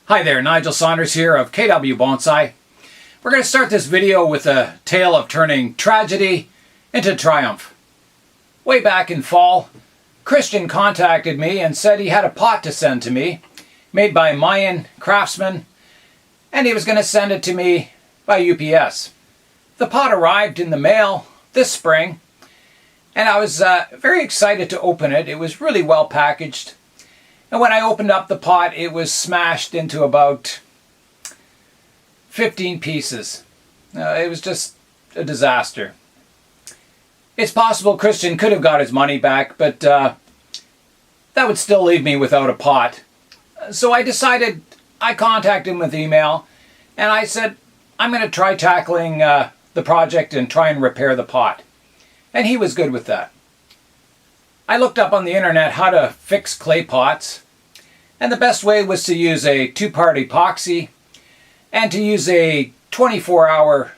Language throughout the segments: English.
Hi there, Nigel Saunders here of KW Bonsai. We're going to start this video with a tale of turning tragedy into triumph. Way back in fall, Christian contacted me and said he had a pot to send to me, made by Mayan craftsmen, and he was going to send it to me by UPS. The pot arrived in the mail this spring, and I was very excited to open it. It was really well packaged. And when I opened up the pot, it was smashed into about 15 pieces. It was just a disaster. It's possible Christian could have got his money back, but that would still leave me without a pot. So I contacted him with email, and I said, I'm going to try tackling the project and try and repair the pot. And he was good with that. I looked up on the internet how to fix clay pots, and the best way was to use a 2-part epoxy and to use a 24-hour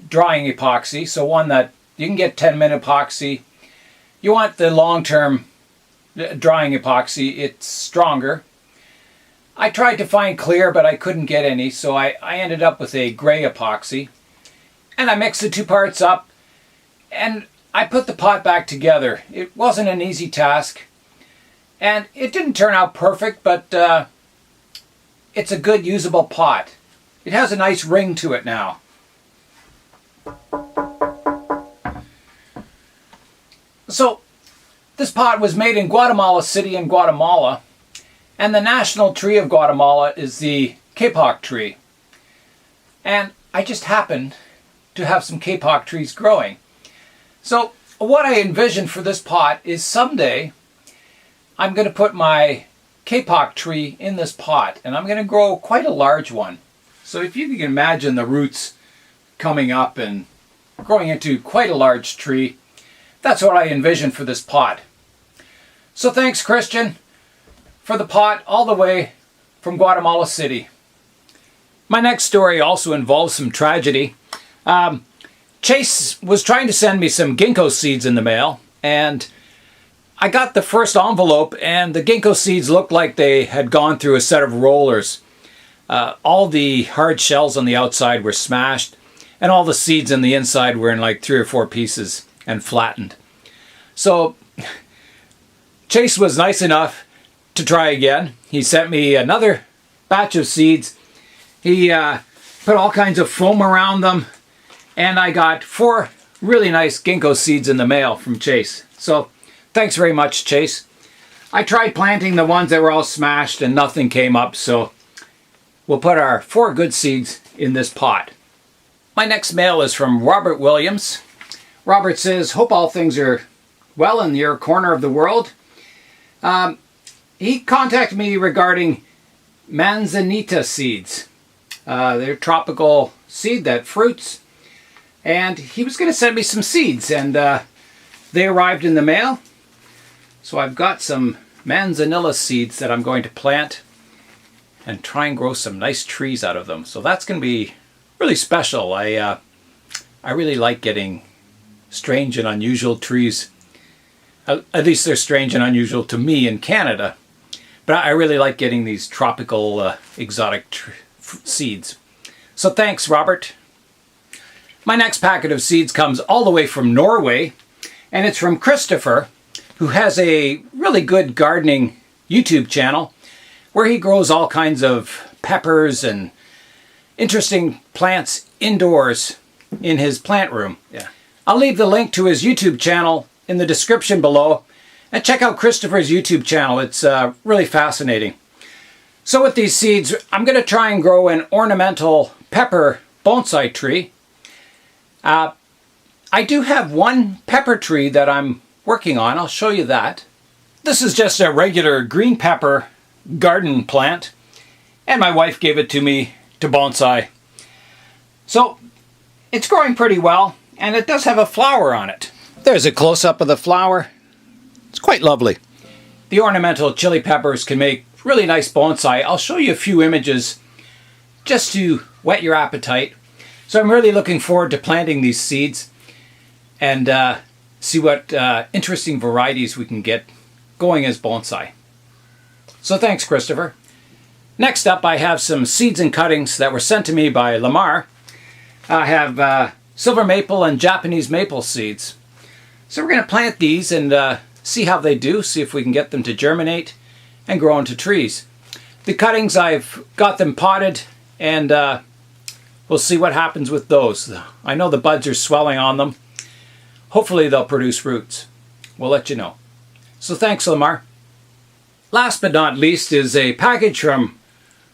drying epoxy, so one that you can get 10-minute epoxy. You want the long-term drying epoxy, it's stronger. I tried to find clear, but I couldn't get any, so I ended up with a gray epoxy. And I mixed the 2 parts up, and I put the pot back together. It wasn't an easy task, and it didn't turn out perfect, but it's a good usable pot. It has a nice ring to it now. So this pot was made in Guatemala City in Guatemala, and the national tree of Guatemala is the kapok tree. And I just happened to have some kapok trees growing. So what I envision for this pot is someday I'm going to put my kapok tree in this pot, and I'm going to grow quite a large one. So if you can imagine the roots coming up and growing into quite a large tree, that's what I envision for this pot. So thanks, Christian, for the pot all the way from Guatemala City. My next story also involves some tragedy. Chase was trying to send me some ginkgo seeds in the mail, and I got the first envelope, and the ginkgo seeds looked like they had gone through a set of rollers. All the hard shells on the outside were smashed, and all the seeds on the inside were in like 3 or 4 pieces and flattened. So Chase was nice enough to try again. He sent me another batch of seeds. He put all kinds of foam around them, and I got 4 really nice ginkgo seeds in the mail from Chase. So thanks very much, Chase. I tried planting the ones that were all smashed and nothing came up, so we'll put our 4 good seeds in this pot. My next mail is from Robert Williams. Robert says, hope all things are well in your corner of the world. He contacted me regarding manzanita seeds. They're a tropical seed that fruits. And he was going to send me some seeds, and they arrived in the mail. So I've got some manzanilla seeds that I'm going to plant and try and grow some nice trees out of them. So that's going to be really special. I really like getting strange and unusual trees. At least they're strange and unusual to me in Canada. But I really like getting these tropical exotic seeds. So thanks, Robert. My next packet of seeds comes all the way from Norway, and it's from Christopher, who has a really good gardening YouTube channel where he grows all kinds of peppers and interesting plants indoors in his plant room. Yeah. I'll leave the link to his YouTube channel in the description below, and check out Christopher's YouTube channel. It's really fascinating. So with these seeds, I'm going to try and grow an ornamental pepper bonsai tree. I do have one pepper tree that I'm working on. I'll show you that. This is just a regular green pepper garden plant, and my wife gave it to me to bonsai. So it's growing pretty well, and it does have a flower on it. There's a close-up of the flower. It's quite lovely. The ornamental chili peppers can make really nice bonsai. I'll show you a few images just to whet your appetite. So I'm really looking forward to planting these seeds and see what interesting varieties we can get going as bonsai. So thanks, Christopher. Next up, I have some seeds and cuttings that were sent to me by Lamar. I have silver maple and Japanese maple seeds. So we're going to plant these and see how they do, see if we can get them to germinate and grow into trees. The cuttings, I've got them potted, and we'll see what happens with those. I know the buds are swelling on them. Hopefully they'll produce roots. We'll let you know. So thanks, Lamar. Last but not least is a package from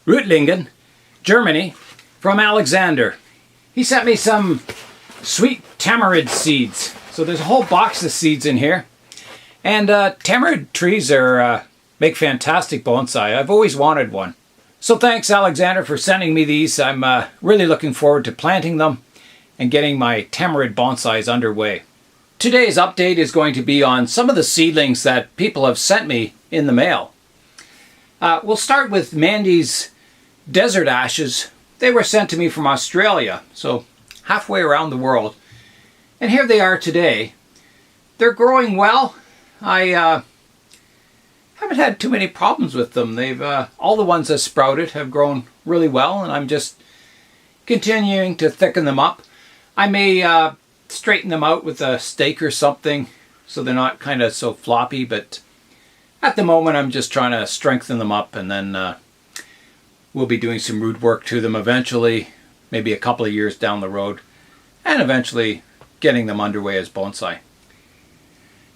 Reutlingen, Germany, from Alexander. He sent me some sweet tamarind seeds. So there's a whole box of seeds in here. And tamarind trees make fantastic bonsai. I've always wanted one. So thanks, Alexander, for sending me these. I'm really looking forward to planting them and getting my tamarind bonsais underway. Today's update is going to be on some of the seedlings that people have sent me in the mail. We'll start with Mandy's desert ashes. They were sent to me from Australia, so halfway around the world. And here they are today. They're growing well. I haven't had too many problems with them. They've all the ones that sprouted have grown really well, and I'm just continuing to thicken them up. I may straighten them out with a stake or something so they're not kind of so floppy, but at the moment I'm just trying to strengthen them up, and then we'll be doing some root work to them eventually, maybe a couple of years down the road, and eventually getting them underway as bonsai.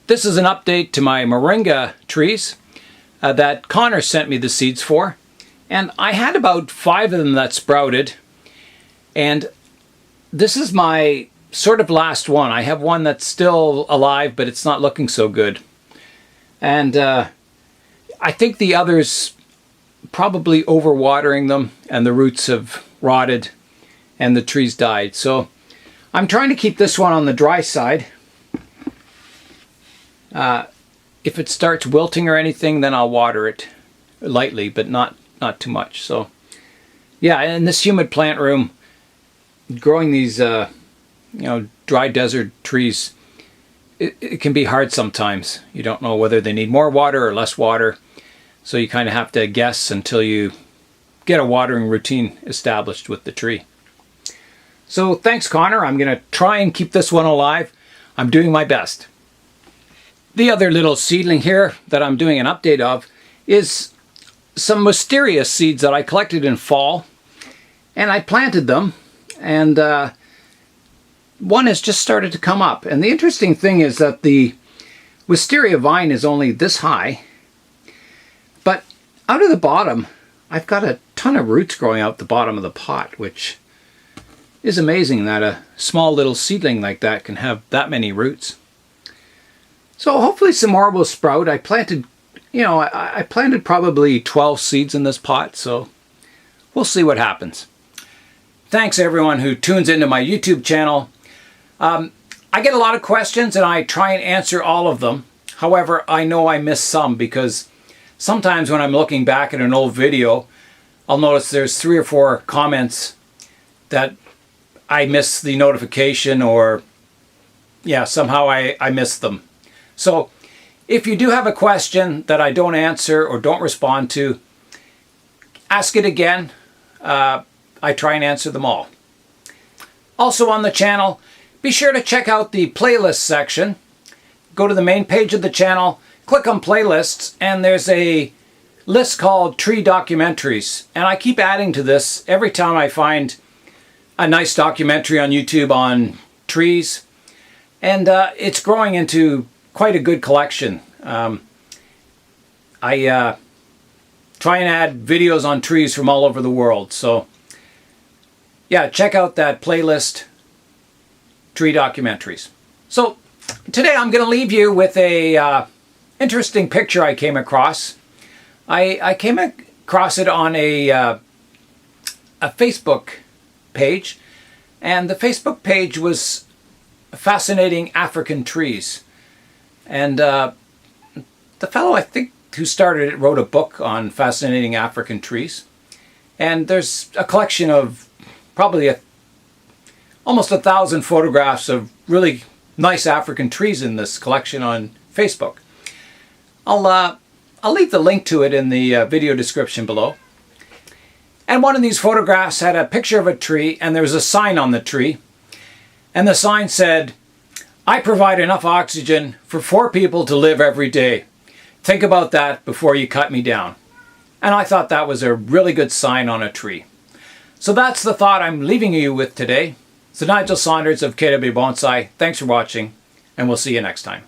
This is an update to my moringa trees that Connor sent me the seeds for, and I had about 5 of them that sprouted, and this is my sort of last one. I have one that's still alive, but it's not looking so good. And I think the others probably overwatering them, and the roots have rotted and the trees died. So I'm trying to keep this one on the dry side. If it starts wilting or anything, then I'll water it lightly, but not too much. So yeah, in this humid plant room, growing these dry desert trees, it can be hard sometimes. You don't know whether they need more water or less water, so you kind of have to guess until you get a watering routine established with the tree. So thanks, Connor. I'm going to try and keep this one alive. I'm doing my best. The other little seedling here that I'm doing an update of is some Wisteria seeds that I collected in fall, and I planted them, and one has just started to come up. And the interesting thing is that the Wisteria vine is only this high, but out of the bottom I've got a ton of roots growing out the bottom of the pot, which is amazing that a small little seedling like that can have that many roots. So hopefully some more will sprout. I planted, I planted probably 12 seeds in this pot, so we'll see what happens. Thanks everyone who tunes into my YouTube channel. I get a lot of questions and I try and answer all of them. However, I know I miss some, because sometimes when I'm looking back at an old video, I'll notice there's 3 or 4 comments that I miss the notification, or somehow I miss them. So if you do have a question that I don't answer or don't respond to, ask it again. I try and answer them all. Also on the channel, be sure to check out the playlist section. Go to the main page of the channel, click on playlists, and there's a list called Tree Documentaries. And I keep adding to this every time I find a nice documentary on YouTube on trees. And it's growing into quite a good collection. I try and add videos on trees from all over the world. So yeah, check out that playlist, Tree Documentaries. So today I'm going to leave you with a interesting picture I came across. I came across it on a Facebook page, and the Facebook page was Fascinating African Trees. And the fellow, I think, who started it wrote a book on fascinating African trees. And there's a collection of probably almost 1,000 photographs of really nice African trees in this collection on Facebook. I'll leave the link to it in the video description below. And one of these photographs had a picture of a tree, and there was a sign on the tree. And the sign said, "I provide enough oxygen for 4 people to live every day. Think about that before you cut me down." And I thought that was a really good sign on a tree. So that's the thought I'm leaving you with today. So Nigel Saunders of KW Bonsai, thanks for watching, and we'll see you next time.